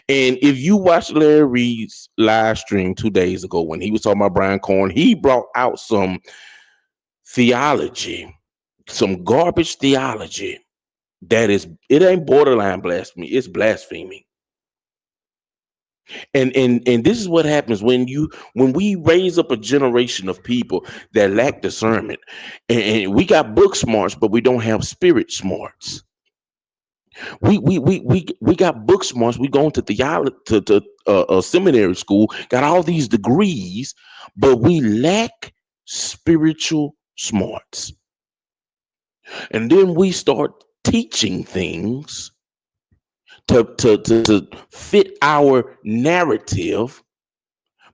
And if you watch Larry Reed's live stream 2 days ago when he was talking about Brian Corn, he brought out some theology, some garbage theology that is, it ain't borderline blasphemy, it's blasphemy. And this is what happens when we raise up a generation of people that lack discernment, and we got book smarts, but we don't have spirit smarts. We got book smarts. We going to theology to seminary school, got all these degrees, but we lack spiritual smarts. And then we start teaching things to fit our narrative,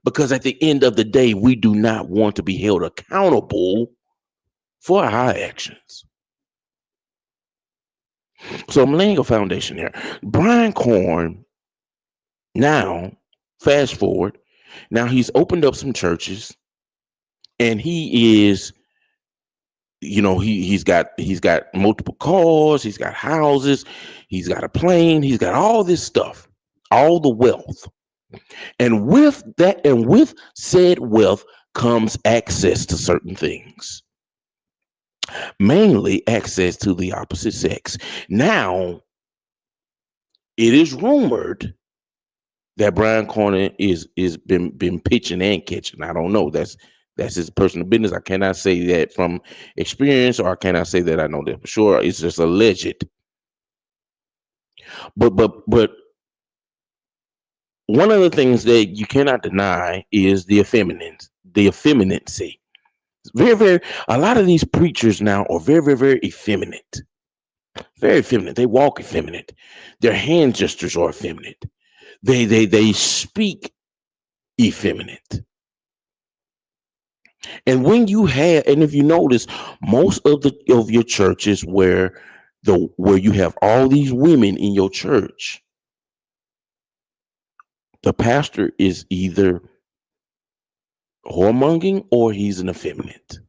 because at the end of the day, we do not want to be held accountable for our actions. So I'm laying a foundation here. Brian Corn, now, fast forward, now he's opened up some churches, and he is, he's got multiple cars, he's got houses, he's got a plane, he's got all this stuff, all the wealth. And with that, and with said wealth comes access to certain things, mainly access to the opposite sex. Now, it is rumored that Brian Corner is been pitching and catching. I don't know. That's his personal business. I cannot say that from experience, or I cannot say that I know that for sure. It's just alleged. But one of the things that you cannot deny is the effeminacy. Very, very. A lot of these preachers now are very, very, very effeminate. Very effeminate. They walk effeminate. Their hand gestures are effeminate. They speak effeminate. And when you have, and if you notice, most of your churches where you have all these women in your church, the pastor is either whoremongering, or he's an effeminate,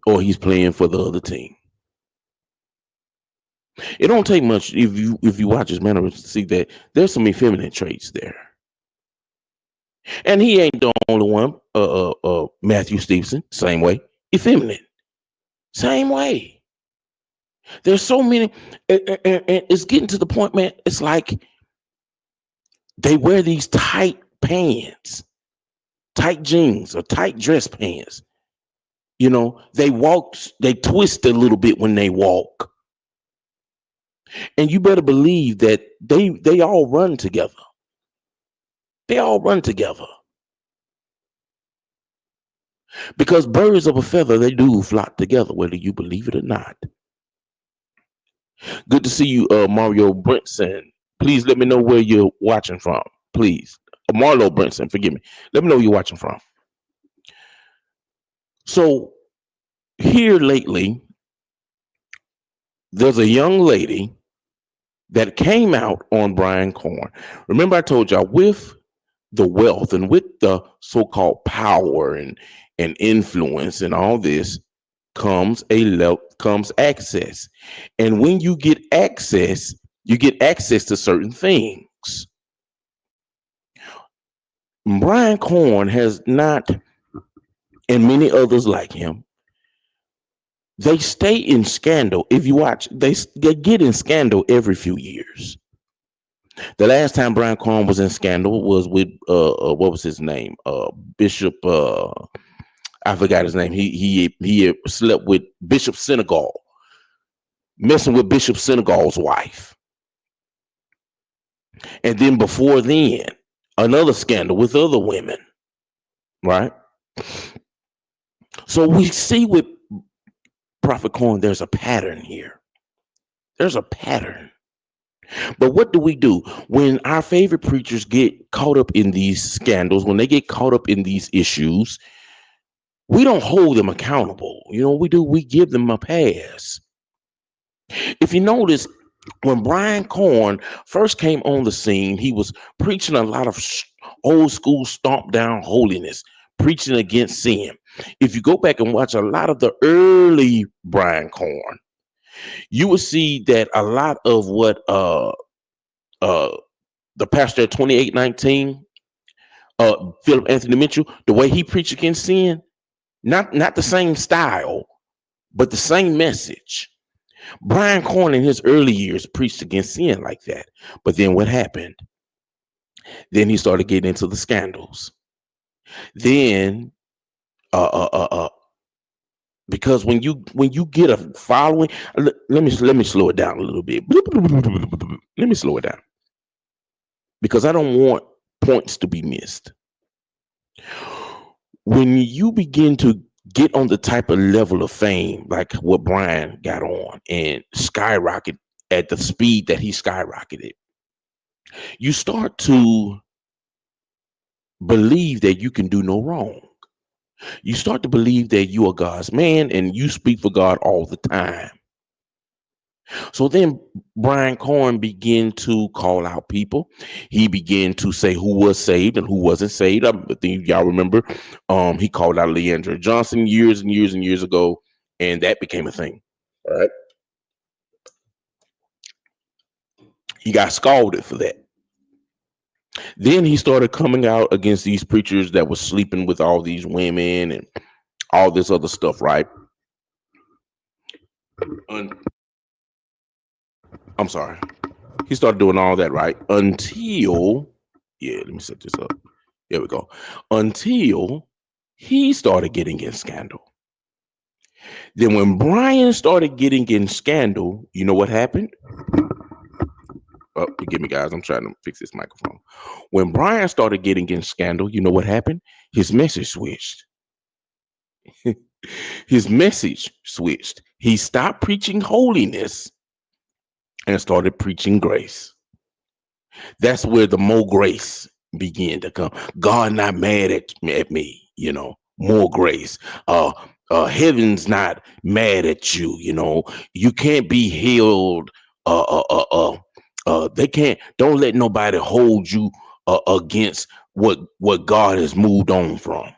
or he's playing for the other team. It don't take much if you watch his mannerisms to see that there's some effeminate traits there. And he ain't the only one. Matthew Stevenson, same way, effeminate, same way. There's so many, and it's getting to the point, man. It's like they wear these tight pants, tight jeans, or tight dress pants. They twist a little bit when they walk. And you better believe that they all run together. They all run together. Because birds of a feather, they do flock together, whether you believe it or not. Good to see you, Mario Brinson. Please let me know where you're watching from. Please. Marlo Brinson, forgive me. Let me know where you're watching from. So, here lately, there's a young lady that came out on Brian Corn. Remember, I told y'all, with the wealth and with the so-called power and influence and all this comes comes access. And when you get access to certain things. Brian Corn has not, and many others like him, they stay in scandal. If you watch, they get in scandal every few years. The last time Brian Carn was in scandal was with what was his name? Bishop. I forgot his name. He had slept with Bishop Senegal, messing with Bishop Senegal's wife. And then before then, another scandal with other women. Right. So we see with Prophet Corn, there's a pattern here. There's a pattern. But what do we do when our favorite preachers get caught up in these scandals, when they get caught up in these issues? We don't hold them accountable. You know what we do? We give them a pass. If you notice, when Brian Corn first came on the scene, he was preaching a lot of old school stomp down holiness, preaching against sin. If you go back and watch a lot of the early Brian Corn, you will see that a lot of what the pastor at 2819, Philip Anthony Mitchell, the way he preached against sin, not the same style, but the same message. Brian Carn in his early years preached against sin like that. But then what happened? Then he started getting into the scandals. Then because when you get a following, let me slow it down a little bit. Let me slow it down because I don't want points to be missed. When you begin to get on the type of level of fame like what Brian got on and skyrocket at the speed that he skyrocketed, you start to believe that you can do no wrong. You start to believe that you are God's man and you speak for God all the time. So then Brian Carn began to call out people. He began to say who was saved and who wasn't saved. I think y'all remember he called out Leandra Johnson years and years and years ago, and that became a thing. All right. He got scalded for that. Then he started coming out against these preachers that was sleeping with all these women and all this other stuff, right? I'm sorry. He started doing all that, right? Until, yeah, let me set this up. There we go. Until he started getting in scandal. Then when Brian started getting in scandal, you know what happened? Oh, forgive me, guys. I'm trying to fix this microphone. When Brian started getting in scandal, you know what happened? His message switched. His message switched. He stopped preaching holiness and started preaching grace. That's where the more grace began to come. God not mad at me, more grace. Heaven's not mad at you, you can't be healed. They can't, don't let nobody hold you against what God has moved on from.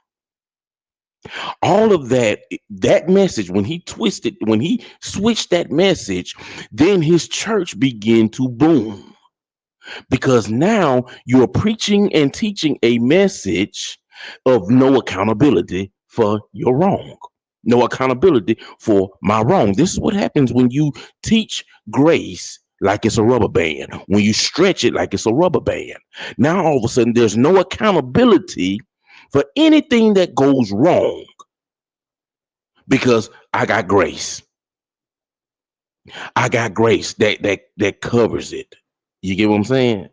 All of that message, when he switched that message, then his church began to boom. Because now you're preaching and teaching a message of no accountability for your wrong, no accountability for my wrong. This is what happens when you teach grace like it's a rubber band, when you stretch it like it's a rubber band. Now all of a sudden there's no accountability for anything that goes wrong because I got grace. I got grace that covers it. You get what I'm saying?